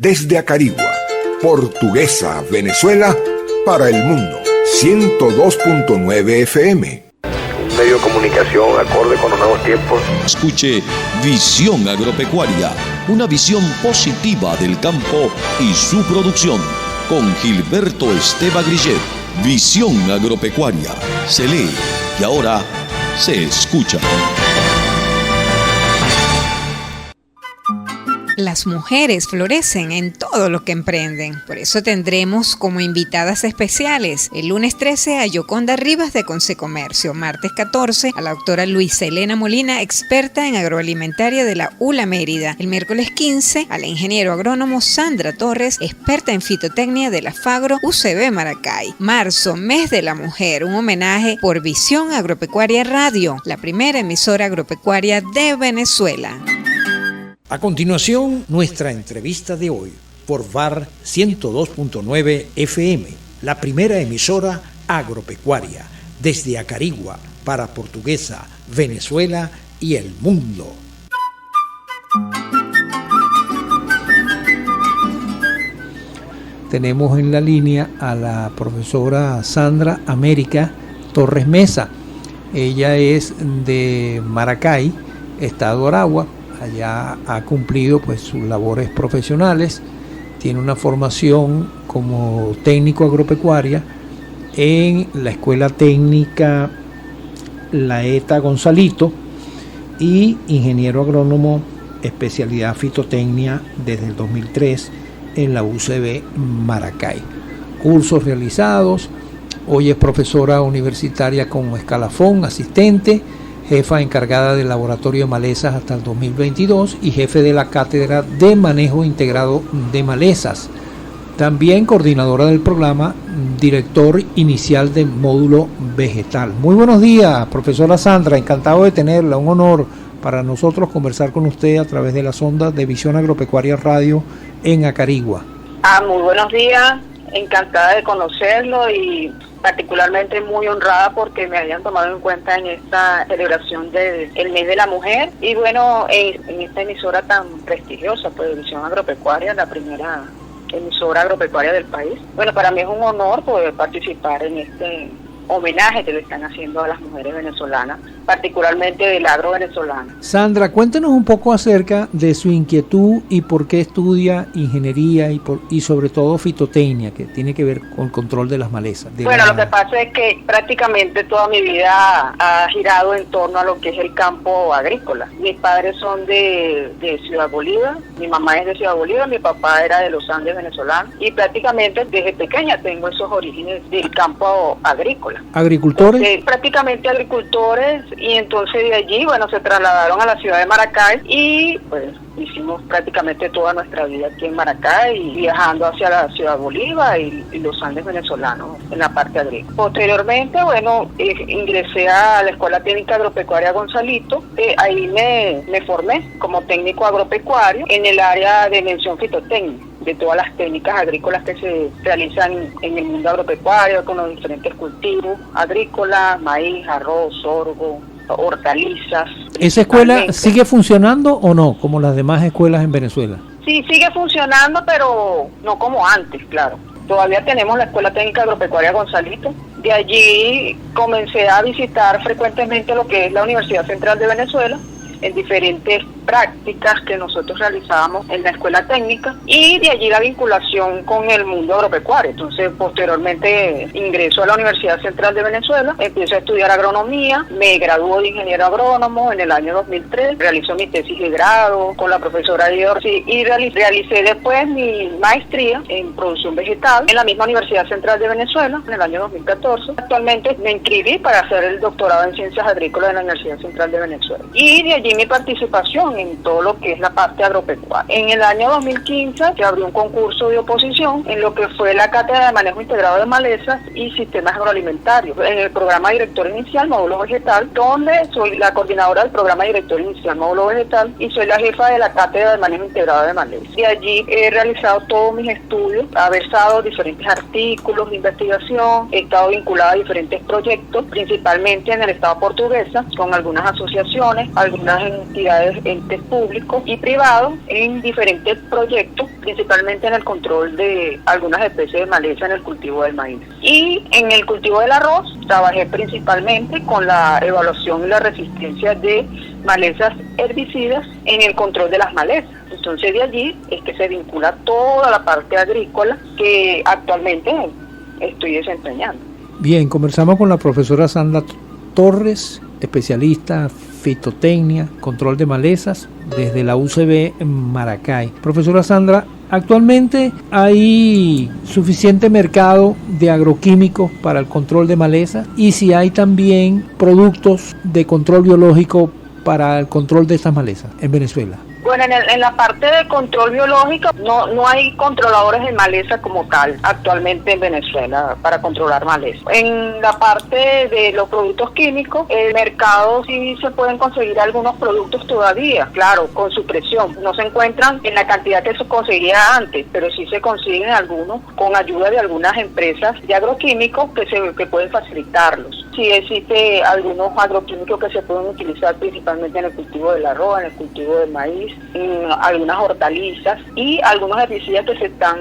Desde Acarigua, Portuguesa, Venezuela, para el mundo. 102.9 FM. Un medio de comunicación acorde con los nuevos tiempos. Escuche Visión Agropecuaria, una visión positiva del campo y su producción. Con Gilberto Esteva Grillet. Visión Agropecuaria. Se lee y ahora se escucha. Las mujeres florecen en todo lo que emprenden. Por eso tendremos como invitadas especiales el lunes 13 a Yoconda Rivas de Consecomercio, martes 14 a la doctora Luisa Elena Molina, experta en agroalimentaria de la ULA Mérida, el miércoles 15 a la ingeniero agrónomo Sandra Torres, experta en fitotecnia de la Fagro UCB Maracay. Marzo, mes de la mujer, un homenaje por Visión Agropecuaria Radio, la primera emisora agropecuaria de Venezuela. A continuación, nuestra entrevista de hoy por VAR 102.9 FM, la primera emisora agropecuaria desde Acarigua para Portuguesa, Venezuela y el mundo. Tenemos en la línea a la profesora Sandra América Torres Mesa. Ella es de Maracay, Estado Aragua. Allá ha cumplido pues sus labores profesionales, tiene una formación como técnico agropecuaria en la Escuela Técnica La ETA Gonzalito y ingeniero agrónomo especialidad fitotecnia desde el 2003 en la UCB Maracay. Cursos realizados, hoy es profesora universitaria como escalafón, asistente, jefa encargada del laboratorio de malezas hasta el 2022 y jefe de la cátedra de manejo integrado de malezas. También coordinadora del programa, director inicial del módulo vegetal. Muy buenos días, profesora Sandra, encantado de tenerla, un honor para nosotros conversar con usted a través de las ondas de Visión Agropecuaria Radio en Acarigua. Muy buenos días, encantada de conocerlo y particularmente muy honrada porque me hayan tomado en cuenta en esta celebración del mes de la mujer y bueno, en esta emisora tan prestigiosa, pues Visión Agropecuaria, la primera emisora agropecuaria del país. Bueno, para mí es un honor poder participar en este homenaje que le están haciendo a las mujeres venezolanas, particularmente del agro venezolano. Sandra, cuéntenos un poco acerca de su inquietud y por qué estudia ingeniería y sobre todo fitotecnia, que tiene que ver con el control de las malezas. Lo que pasa es que prácticamente toda mi vida ha girado en torno a lo que es el campo agrícola. Mis padres son de Ciudad Bolívar, mi mamá es de Ciudad Bolívar, mi papá era de los Andes venezolanos y prácticamente desde pequeña tengo esos orígenes del campo agrícola. ¿Agricultores? Prácticamente agricultores y entonces de allí, bueno, se trasladaron a la ciudad de Maracay y pues hicimos prácticamente toda nuestra vida aquí en Maracay y viajando hacia la ciudad Bolívar y los Andes venezolanos en la parte agrícola. Posteriormente, bueno, ingresé a la Escuela Técnica Agropecuaria Gonzalito, ahí me formé como técnico agropecuario en el área de mención fitotecnia, de todas las técnicas agrícolas que se realizan en el mundo agropecuario con los diferentes cultivos agrícolas, maíz, arroz, sorgo, hortalizas. ¿Esa escuela sigue funcionando o no, como las demás escuelas en Venezuela? Sí, sigue funcionando, pero no como antes, claro. Todavía tenemos la Escuela Técnica Agropecuaria Gonzalito. De allí comencé a visitar frecuentemente lo que es la Universidad Central de Venezuela, en diferentes prácticas que nosotros realizábamos en la escuela técnica y de allí la vinculación con el mundo agropecuario. Entonces, posteriormente ingreso a la Universidad Central de Venezuela, empiezo a estudiar agronomía, me graduó de ingeniero agrónomo en el año 2003, realizo mi tesis de grado con la profesora Diorsi y realicé después mi maestría en producción vegetal en la misma Universidad Central de Venezuela en el año 2014. Actualmente me inscribí para hacer el doctorado en ciencias agrícolas en la Universidad Central de Venezuela y de allí mi participación en todo lo que es la parte agropecuaria. En el año 2015 se abrió un concurso de oposición en lo que fue la Cátedra de Manejo Integrado de Malezas y Sistemas Agroalimentarios, en el programa Director Inicial Módulo Vegetal, donde soy la coordinadora del programa Director Inicial Módulo Vegetal y soy la jefa de la Cátedra de Manejo Integrado de Malezas. De allí he realizado todos mis estudios, he versado diferentes artículos de investigación, he estado vinculada a diferentes proyectos, principalmente en el estado portuguesa, con algunas asociaciones, algunas algunas entidades, entes públicos y privados en diferentes proyectos, principalmente en el control de algunas especies de maleza en el cultivo del maíz. Y en el cultivo del arroz trabajé principalmente con la evaluación y la resistencia de malezas herbicidas en el control de las malezas. Entonces de allí es que se vincula toda la parte agrícola que actualmente estoy desempeñando. Bien, conversamos con la profesora Sandra Torres, especialista fitotecnia, control de malezas, desde la UCB en Maracay. Profesora Sandra, actualmente hay suficiente mercado de agroquímicos para el control de malezas, y si hay también productos de control biológico para el control de estas malezas en Venezuela. Bueno, en la parte de control biológico no hay controladores de maleza como tal actualmente en Venezuela para controlar maleza. En la parte de los productos químicos, el mercado sí se pueden conseguir algunos productos todavía, claro, con su presión. No se encuentran en la cantidad que se conseguía antes, pero sí se consiguen algunos con ayuda de algunas empresas de agroquímicos que pueden facilitarlos. Sí existe algunos agroquímicos que se pueden utilizar principalmente en el cultivo del arroz, en el cultivo del maíz, en algunas hortalizas y algunos herbicidas que se están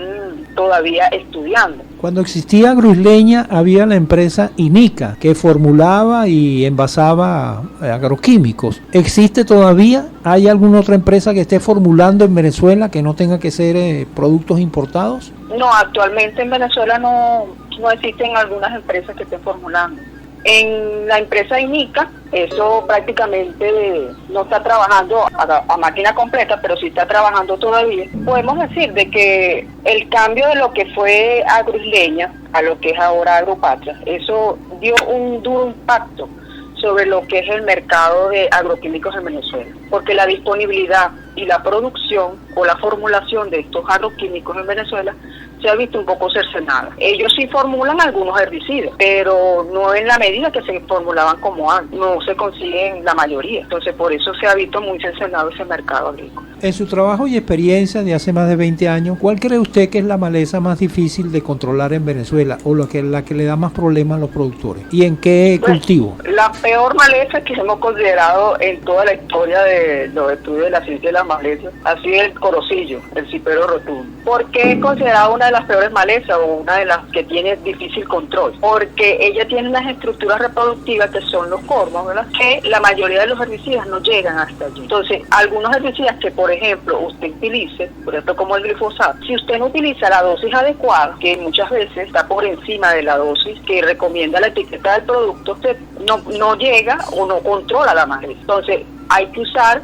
todavía estudiando. Cuando existía Agroisleña había la empresa INICA que formulaba y envasaba agroquímicos. ¿Existe todavía? ¿Hay alguna otra empresa que esté formulando en Venezuela que no tenga que ser productos importados? No, actualmente en Venezuela no existen algunas empresas que estén formulando. En la empresa INICA, eso prácticamente no está trabajando a máquina completa, pero sí está trabajando todavía. Podemos decir de que el cambio de lo que fue Agroisleña a lo que es ahora Agropatria, eso dio un duro impacto sobre lo que es el mercado de agroquímicos en Venezuela, porque la disponibilidad y la producción o la formulación de estos agroquímicos en Venezuela se ha visto un poco cercenada. Ellos sí formulan algunos herbicidas, pero no en la medida que se formulaban como antes, no se consiguen la mayoría. Entonces por eso se ha visto muy cercenado ese mercado agrícola. En su trabajo y experiencia de hace más de 20 años, ¿cuál cree usted que es la maleza más difícil de controlar en Venezuela o la que le da más problemas a los productores? ¿Y en qué cultivo? La peor maleza que hemos considerado en toda la historia de los estudios de la ciencia de las malezas ha sido el corocillo, el cipero rotundo. ¿Por qué es considerado una de las peores malezas o una de las que tiene difícil control? Porque ella tiene unas estructuras reproductivas que son los cormos, ¿verdad? Que la mayoría de los herbicidas no llegan hasta allí. Entonces, algunos herbicidas que, por ejemplo, usted utilice, por ejemplo, como el glifosato, si usted no utiliza la dosis adecuada, que muchas veces está por encima de la dosis que recomienda la etiqueta del producto, usted no llega o no controla la maleza. Entonces, hay que usar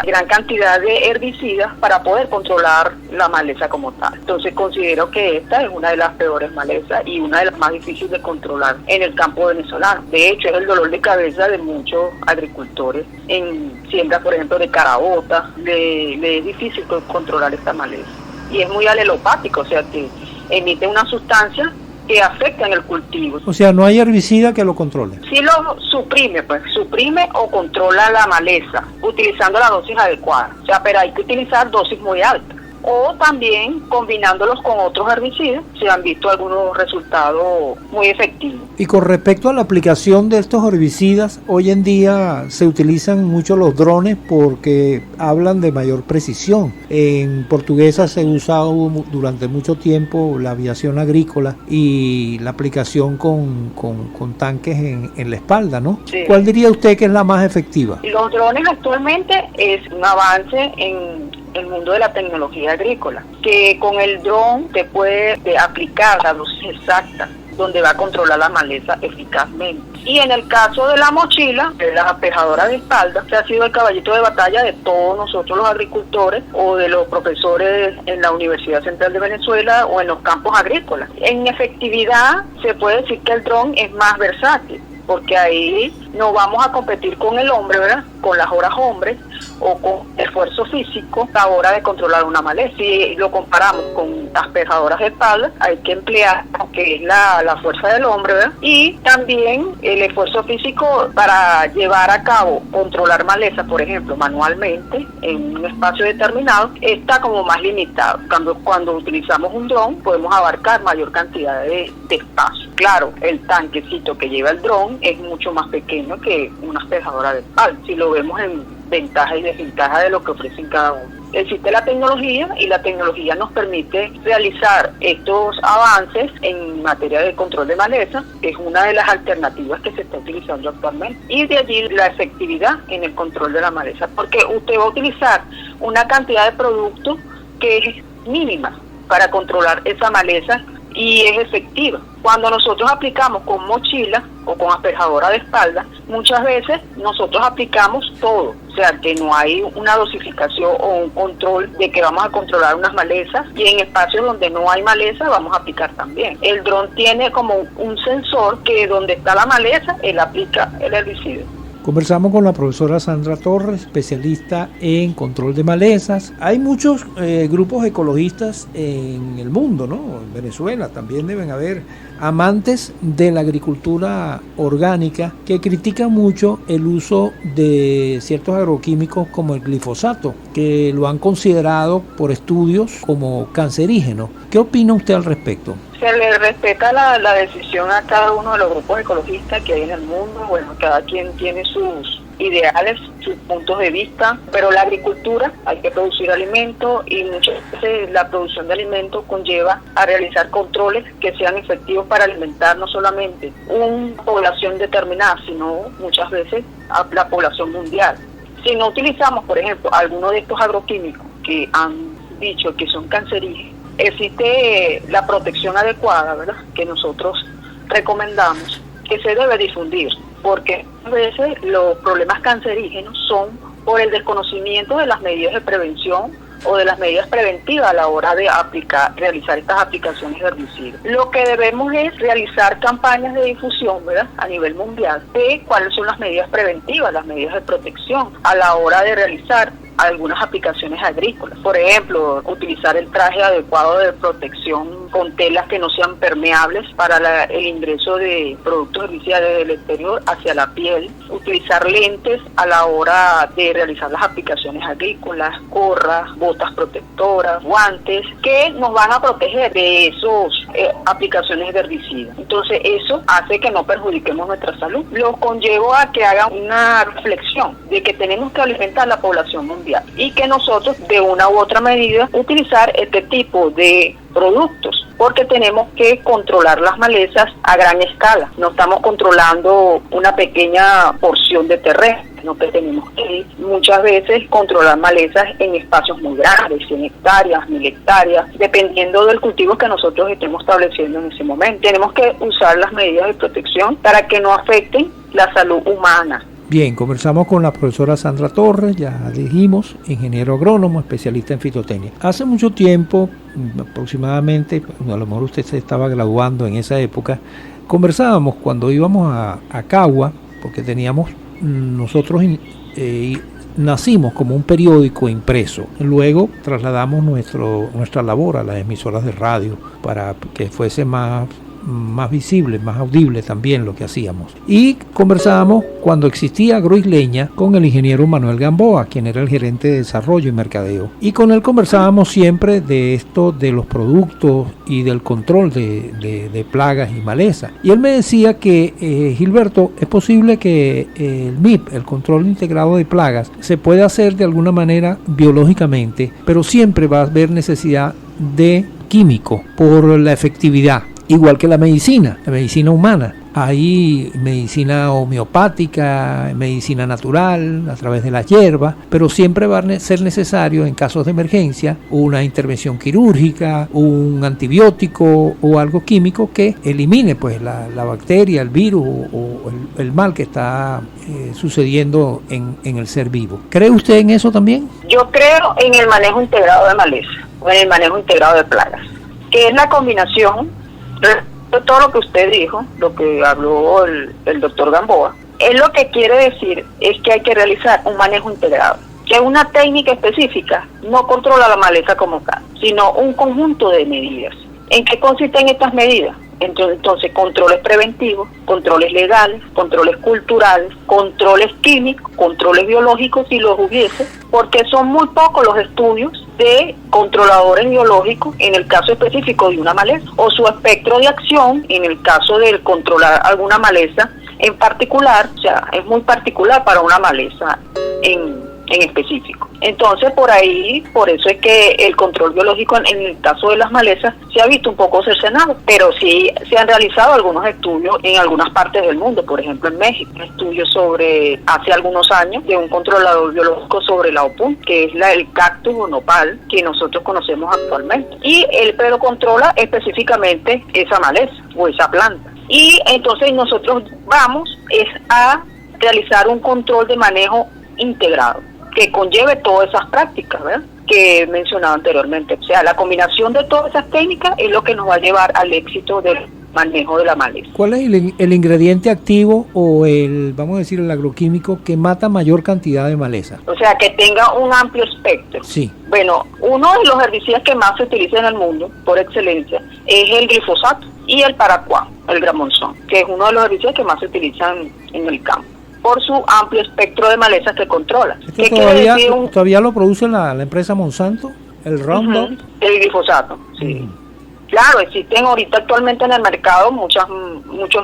gran cantidad de herbicidas para poder controlar la maleza como tal. Entonces considero que esta es una de las peores malezas y una de las más difíciles de controlar en el campo venezolano. De hecho, es el dolor de cabeza de muchos agricultores en siembra, por ejemplo, de caraota. Le es difícil controlar esta maleza. Y es muy alelopático, o sea que emite una sustancia que afectan el cultivo. O sea, no hay herbicida que lo controle. Sí lo suprime o controla la maleza utilizando la dosis adecuada. O sea, pero hay que utilizar dosis muy altas. O también combinándolos con otros herbicidas, se han visto algunos resultados muy efectivos. Y con respecto a la aplicación de estos herbicidas, hoy en día se utilizan mucho los drones porque hablan de mayor precisión. En Portuguesa se ha usado durante mucho tiempo la aviación agrícola y la aplicación con tanques en la espalda, ¿no? Sí. ¿Cuál diría usted que es la más efectiva? Los drones actualmente es un avance en el mundo de la tecnología agrícola, que con el dron te puede aplicar la dosis exacta donde va a controlar la maleza eficazmente. Y en el caso de la mochila, de las aspejadoras de espalda, que ha sido el caballito de batalla de todos nosotros los agricultores o de los profesores en la Universidad Central de Venezuela o en los campos agrícolas. En efectividad se puede decir que el dron es más versátil, porque ahí no vamos a competir con el hombre, ¿verdad? Con las horas hombres o con esfuerzo físico a la hora de controlar una maleza. Si lo comparamos con aspejadoras de espalda, hay que emplear lo que es la fuerza del hombre, ¿verdad? Y también el esfuerzo físico para llevar a cabo, controlar maleza, por ejemplo, manualmente, en un espacio determinado, está como más limitado. Cuando utilizamos un dron, podemos abarcar mayor cantidad de espacio. Claro, el tanquecito que lleva el dron es mucho más pequeño que una aspejadora de espalda. Si lo vemos en ventajas y desventajas de lo que ofrecen cada uno. Existe la tecnología y la tecnología nos permite realizar estos avances en materia de control de maleza, que es una de las alternativas que se está utilizando actualmente. Y de allí la efectividad en el control de la maleza, porque usted va a utilizar una cantidad de producto que es mínima para controlar esa maleza y es efectiva. Cuando nosotros aplicamos con mochila o con asperjadora de espalda, muchas veces nosotros aplicamos todo, o sea que no hay una dosificación o un control de que vamos a controlar unas malezas, y en espacios donde no hay maleza vamos a aplicar también. El dron tiene como un sensor que donde está la maleza, él aplica el herbicida. Conversamos con la profesora Sandra Torres, especialista en control de malezas. Hay muchos grupos ecologistas en el mundo, ¿no? En Venezuela también deben haber amantes de la agricultura orgánica que critican mucho el uso de ciertos agroquímicos como el glifosato, que lo han considerado por estudios como cancerígeno. ¿Qué opina usted al respecto? Se le respeta la decisión a cada uno de los grupos ecologistas que hay en el mundo. Bueno, cada quien tiene sus ideales, sus puntos de vista, pero la agricultura, hay que producir alimento, y muchas veces la producción de alimentos conlleva a realizar controles que sean efectivos para alimentar no solamente una población determinada, sino muchas veces a la población mundial. Si no utilizamos, por ejemplo, algunos de estos agroquímicos que han dicho que son cancerígenos, existe la protección adecuada, ¿verdad?, que nosotros recomendamos, que se debe difundir, porque a veces los problemas cancerígenos son por el desconocimiento de las medidas de prevención o de las medidas preventivas a la hora de realizar estas aplicaciones de herbicidas. Lo que debemos es realizar campañas de difusión, ¿verdad?, a nivel mundial, de cuáles son las medidas preventivas, las medidas de protección a la hora de realizar algunas aplicaciones agrícolas. Por ejemplo, utilizar el traje adecuado de protección con telas que no sean permeables para el ingreso de productos herbicidas desde el exterior hacia la piel. Utilizar lentes a la hora de realizar las aplicaciones agrícolas, gorras, botas protectoras, guantes, que nos van a proteger de esas aplicaciones de herbicidas. Entonces eso hace que no perjudiquemos nuestra salud. Los conllevo a que hagan una reflexión de que tenemos que alimentar a la población mundial y que nosotros de una u otra medida utilizar este tipo de productos, porque tenemos que controlar las malezas a gran escala. No estamos controlando una pequeña porción de terreno, sino que tenemos que muchas veces controlar malezas en espacios muy grandes, 100 hectáreas, 1000 hectáreas, dependiendo del cultivo que nosotros estemos estableciendo en ese momento. Tenemos que usar las medidas de protección para que no afecten la salud humana. Bien, conversamos con la profesora Sandra Torres, ya dijimos, ingeniero agrónomo, especialista en fitotecnia. Hace mucho tiempo, aproximadamente, a lo mejor usted se estaba graduando en esa época, conversábamos cuando íbamos a Cagua, porque teníamos nosotros nacimos como un periódico impreso. Luego trasladamos nuestra labor a las emisoras de radio para que fuese más visible, más audible también lo que hacíamos. Y conversábamos cuando existía Agroisleña con el ingeniero Manuel Gamboa, quien era el gerente de desarrollo y mercadeo. Y con él conversábamos siempre de esto, de los productos y del control de plagas y malezas. Y él me decía que, Gilberto, es posible que el MIP, el control integrado de plagas, se puede hacer de alguna manera biológicamente, pero siempre va a haber necesidad de químico por la efectividad. Igual que la medicina humana. Hay medicina homeopática, medicina natural, a través de las hierbas, pero siempre va a ser necesario, en casos de emergencia, una intervención quirúrgica, un antibiótico o algo químico que elimine pues la bacteria, el virus o el mal que está sucediendo en el ser vivo. ¿Cree usted en eso también? Yo creo en el manejo integrado de maleza, o en el manejo integrado de plagas, que es la combinación. Todo lo que usted dijo, lo que habló el doctor Gamboa, es lo que quiere decir es que hay que realizar un manejo integrado, que una técnica específica no controla la maleza como tal, sino un conjunto de medidas. ¿En qué consisten estas medidas? Entonces, controles preventivos, controles legales, controles culturales, controles químicos, controles biológicos si los hubiese, porque son muy pocos los estudios de controladores biológicos en el caso específico de una maleza, o su espectro de acción en el caso de controlar alguna maleza en particular. O sea, es muy particular para una maleza en en específico. Entonces, por eso es que el control biológico en el caso de las malezas se ha visto un poco cercenado, pero sí se han realizado algunos estudios en algunas partes del mundo, por ejemplo en México, un estudio hace algunos años, de un controlador biológico sobre la opun, que es el cactus o nopal que nosotros conocemos actualmente, pero controla específicamente esa maleza o esa planta. Y entonces nosotros vamos a realizar un control de manejo integrado, que conlleve todas esas prácticas, ¿verdad?, que he mencionado anteriormente. O sea, la combinación de todas esas técnicas es lo que nos va a llevar al éxito del manejo de la maleza. ¿Cuál es el ingrediente activo o vamos a decir, el agroquímico que mata mayor cantidad de maleza? O sea, que tenga un amplio espectro. Sí. Bueno, uno de los herbicidas que más se utiliza en el mundo, por excelencia, es el glifosato y el paraquat, el gramonzón, que es uno de los herbicidas que más se utilizan en el campo, por su amplio espectro de malezas que controla. ¿Esto todavía lo produce la empresa Monsanto? ¿El Roundup? El glifosato, sí. Claro, existen ahorita actualmente en el mercado muchos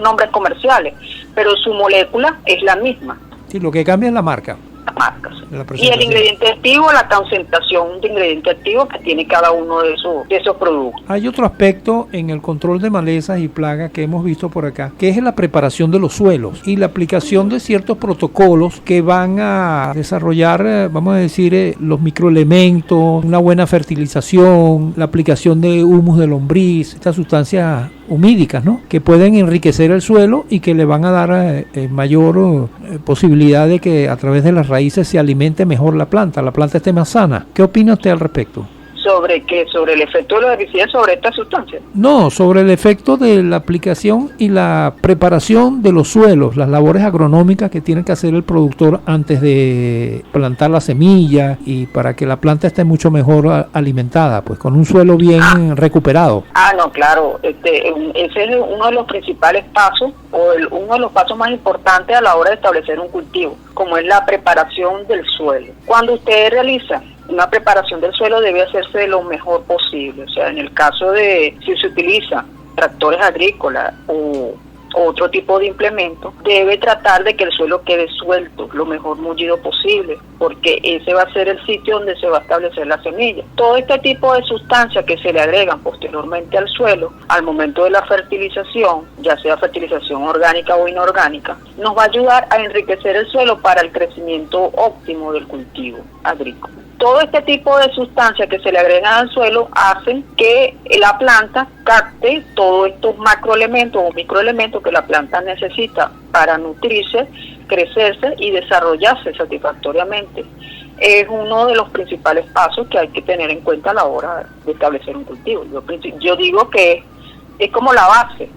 nombres comerciales, pero su molécula es la misma. Sí, lo que cambia es la marca. Marcas. Y el ingrediente activo, la concentración de ingrediente activo que tiene cada uno de esos productos. Hay otro aspecto en el control de malezas y plagas que hemos visto por acá, que es la preparación de los suelos y la aplicación de ciertos protocolos que van a desarrollar, vamos a decir, los microelementos, una buena fertilización, la aplicación de humus de lombriz, estas sustancias humídicas, ¿no?, que pueden enriquecer el suelo y que le van a dar mayor posibilidad de que a través de las raíces se alimente mejor la planta esté más sana. ¿Qué opina usted al respecto? ¿Sobre qué? ¿Sobre el efecto de los herbicidas sobre estas sustancias? No, sobre el efecto de la aplicación y la preparación de los suelos, las labores agronómicas que tiene que hacer el productor antes de plantar la semilla y para que la planta esté mucho mejor alimentada, pues con un suelo bien recuperado. No, claro, ese es uno de los principales pasos uno de los pasos más importantes a la hora de establecer un cultivo, como es la preparación del suelo. Cuando usted realiza una preparación del suelo, debe hacerse de lo mejor posible. O sea, en el caso de si se utiliza tractores agrícolas o otro tipo de implemento, debe tratar de que el suelo quede suelto, lo mejor mullido posible, porque ese va a ser el sitio donde se va a establecer la semilla. Todo este tipo de sustancias que se le agregan posteriormente al suelo, al momento de la fertilización, ya sea fertilización orgánica o inorgánica, nos va a ayudar a enriquecer el suelo para el crecimiento óptimo del cultivo agrícola. Todo este tipo de sustancias que se le agregan al suelo hacen que la planta capte todos estos macroelementos o microelementos que la planta necesita para nutrirse, crecerse y desarrollarse satisfactoriamente. Es uno de los principales pasos que hay que tener en cuenta a la hora de establecer un cultivo. Yo digo que es como la base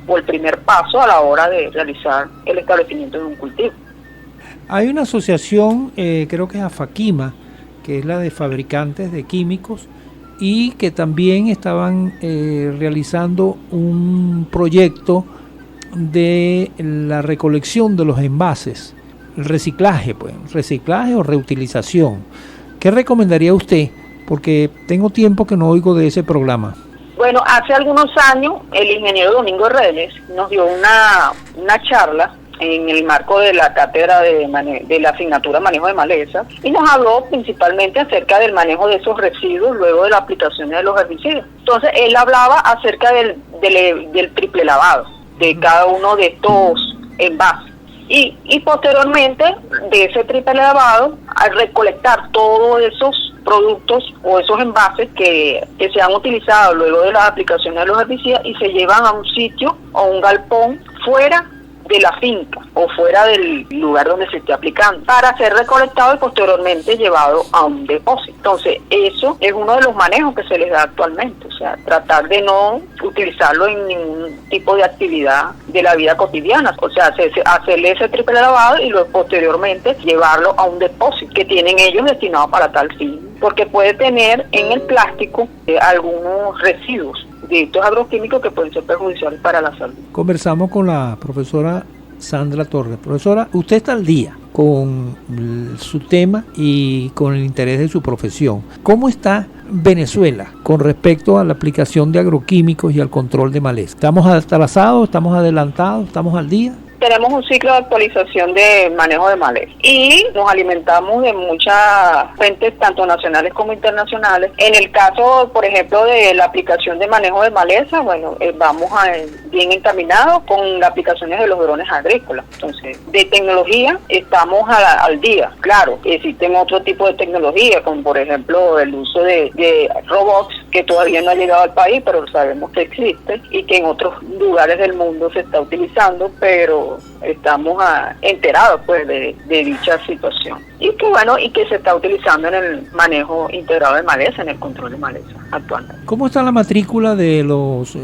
o el primer paso a la hora de realizar el establecimiento de un cultivo. Hay una asociación, creo que es AFAQUIMA, que es la de fabricantes de químicos, y que también estaban realizando un proyecto de la recolección de los envases, el reciclaje o reutilización. ¿Qué recomendaría usted? Porque tengo tiempo que no oigo de ese programa. Bueno, hace algunos años el ingeniero Domingo Reles nos dio una charla en el marco de la cátedra de la asignatura Manejo de Malezas, y nos habló principalmente acerca del manejo de esos residuos luego de la aplicación de los herbicidas. Entonces él hablaba acerca del triple lavado de cada uno de estos envases y posteriormente de ese triple lavado, al recolectar todos esos productos o esos envases que se han utilizado luego de la aplicación de los herbicidas y se llevan a un sitio o un galpón fuera de la finca o fuera del lugar donde se esté aplicando, para ser recolectado y posteriormente llevado a un depósito. Entonces, eso es uno de los manejos que se les da actualmente, o sea, tratar de no utilizarlo en ningún tipo de actividad de la vida cotidiana, o sea, hacerle ese triple lavado y luego posteriormente llevarlo a un depósito que tienen ellos destinado para tal fin, porque puede tener en el plástico algunos residuos de estos agroquímicos que pueden ser perjudiciales para la salud. Conversamos con la profesora Sandra Torres. Profesora, usted está al día con su tema y con el interés de su profesión. ¿Cómo está Venezuela con respecto a la aplicación de agroquímicos y al control de maleza? ¿Estamos atrasados? ¿Estamos adelantados? ¿Estamos al día? tenemos un ciclo de actualización de manejo de maleza y nos alimentamos de muchas fuentes, tanto nacionales como internacionales. En el caso, por ejemplo, de la aplicación de manejo de maleza, bueno, vamos bien encaminados con las aplicaciones de los drones agrícolas. Entonces, de tecnología estamos al día. Claro, existen otro tipo de tecnología, como por ejemplo el uso de robots, que todavía no ha llegado al país, pero sabemos que existe y que en otros lugares del mundo se está utilizando, pero estamos enterados pues de dicha situación. Y que bueno, y que se está utilizando en el manejo integrado de maleza, en el control de maleza actualmente. ¿Cómo está la matrícula de los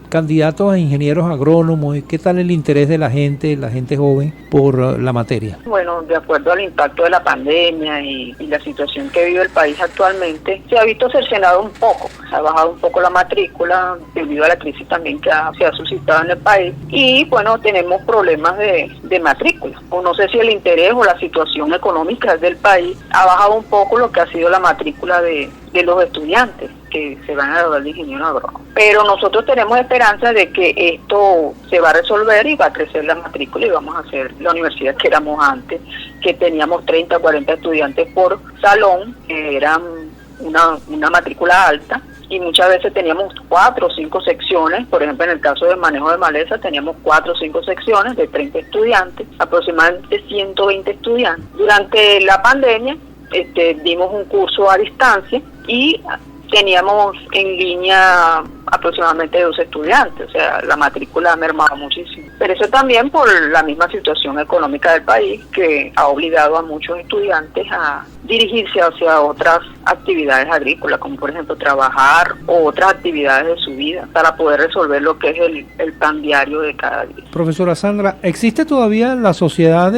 candidatos a ingenieros agrónomos? ¿Qué tal el interés de la gente joven por la materia? Bueno, de acuerdo al impacto de la pandemia y la situación que vive el país actualmente, se ha visto cercenado un poco, se ha bajado un poco la matrícula debido a la crisis también que se ha suscitado en el país, y bueno, tenemos problemas de matrícula, o no sé si el interés o la situación económica del país ha bajado un poco lo que ha sido la matrícula de los estudiantes que se van a graduar de ingeniero agrónomo. Pero nosotros tenemos esperanza de que esto se va a resolver y va a crecer la matrícula y vamos a hacer la universidad que éramos antes, que teníamos 30 o 40 estudiantes por salón, que eran una matrícula alta, y muchas veces teníamos 4 o 5 secciones. Por ejemplo, en el caso del manejo de maleza teníamos 4 o 5 secciones de 30 estudiantes, aproximadamente 120 estudiantes. Durante la pandemia dimos un curso a distancia y teníamos en línea aproximadamente 12 estudiantes, o sea, la matrícula ha mermado muchísimo. Pero eso también por la misma situación económica del país, que ha obligado a muchos estudiantes a dirigirse hacia otras actividades agrícolas, como por ejemplo trabajar o otras actividades de su vida, para poder resolver lo que es el pan diario de cada día. Profesora Sandra, ¿existe todavía la sociedad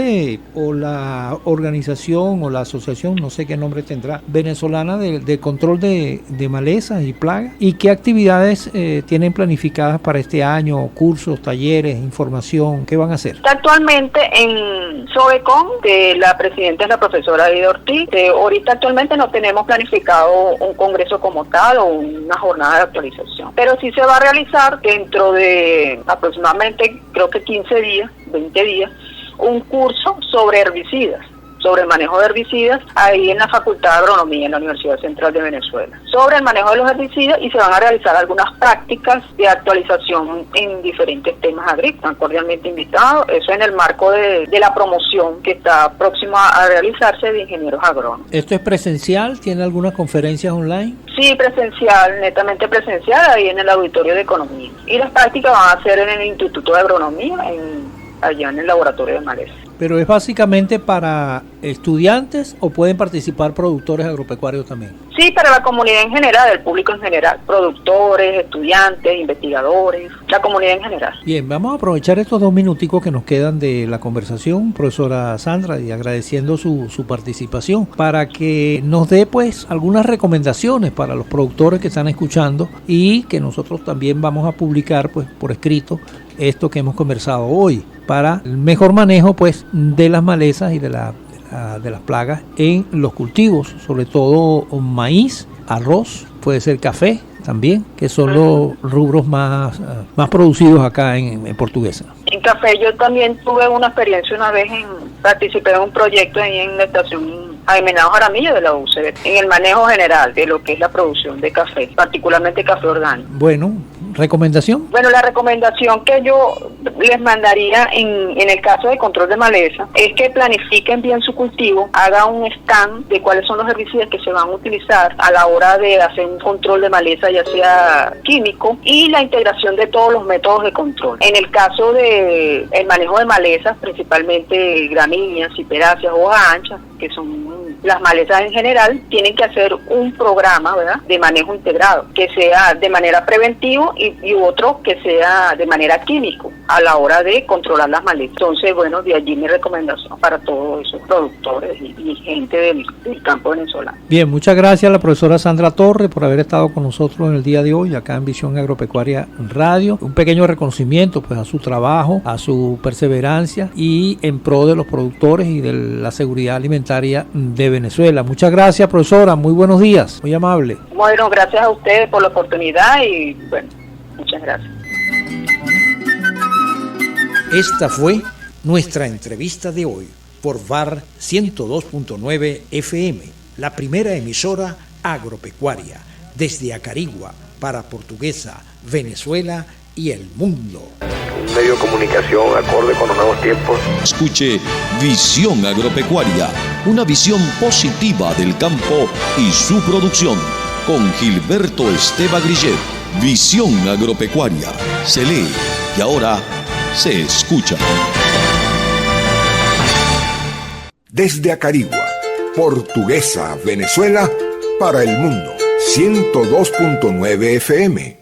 o la organización o la asociación, no sé qué nombre tendrá, venezolana de control de malezas y plagas? ¿Y qué actividades tienen planificadas para este año? ¿Cursos, talleres, información? ¿Qué van a hacer? Actualmente en SOBECON, que la presidenta es la profesora Aida Ortiz. Ahorita actualmente no tenemos planificado un congreso como tal o una jornada de actualización, pero sí se va a realizar dentro de aproximadamente, creo que 15 días, 20 días, un curso sobre herbicidas, sobre el manejo de herbicidas, ahí en la Facultad de Agronomía en la Universidad Central de Venezuela, sobre el manejo de los herbicidas, y se van a realizar algunas prácticas de actualización en diferentes temas agrícolas. Cordialmente invitados, eso en el marco de la promoción que está próxima a realizarse de ingenieros agrónomos. ¿Esto es presencial? ¿Tiene algunas conferencias online? Sí, presencial, netamente presencial, ahí en el Auditorio de Economía. Y las prácticas van a ser en el Instituto de Agronomía, allá en el Laboratorio de Maleza. ¿Pero es básicamente para estudiantes o pueden participar productores agropecuarios también? Sí, para la comunidad en general, el público en general, productores, estudiantes, investigadores, la comunidad en general. Bien, vamos a aprovechar estos 2 minuticos que nos quedan de la conversación, profesora Sandra, y agradeciendo su participación, para que nos dé pues algunas recomendaciones para los productores que están escuchando, y que nosotros también vamos a publicar pues por escrito esto que hemos conversado hoy, para el mejor manejo pues de las malezas y de las plagas en los cultivos, sobre todo maíz, arroz, puede ser café también, que son los rubros más producidos acá en Portuguesa. En café yo también tuve una experiencia una vez, participé en un proyecto ahí en la estación Aimenado Jaramillo de la UCB, en el manejo general de lo que es la producción de café, particularmente café orgánico. Bueno, ¿recomendación? Bueno, la recomendación que yo les mandaría en el caso de control de maleza es que planifiquen bien su cultivo, hagan un scan de cuáles son los herbicidas que se van a utilizar a la hora de hacer un control de maleza, ya sea químico, y la integración de todos los métodos de control. En el caso de el manejo de malezas, principalmente gramíneas, ciperáceas, hojas anchas, que son las malezas en general, tienen que hacer un programa, ¿verdad?, de manejo integrado, que sea de manera preventiva y otro que sea de manera químico a la hora de controlar las malezas. Entonces, bueno, de allí mi recomendación para todos esos productores y gente del campo venezolano. Bien, muchas gracias a la profesora Sandra Torres por haber estado con nosotros en el día de hoy acá en Visión Agropecuaria Radio. Un pequeño reconocimiento pues a su trabajo, a su perseverancia y en pro de los productores y de la seguridad alimentaria de Venezuela. Muchas gracias, profesora, muy buenos días, muy amable. Bueno, gracias a ustedes por la oportunidad y bueno, muchas gracias. Esta fue Nuestra entrevista de hoy por VAR 102.9 FM, la primera emisora agropecuaria desde Acarigua para Portuguesa, Venezuela y el mundo. Un medio de comunicación acorde con los nuevos tiempos. Escuche Visión Agropecuaria, una visión positiva del campo y su producción, con Gilberto Esteva Grillet. Visión Agropecuaria, se lee y ahora se escucha. Desde Acarigua, Portuguesa, Venezuela, para el mundo, 102.9 FM.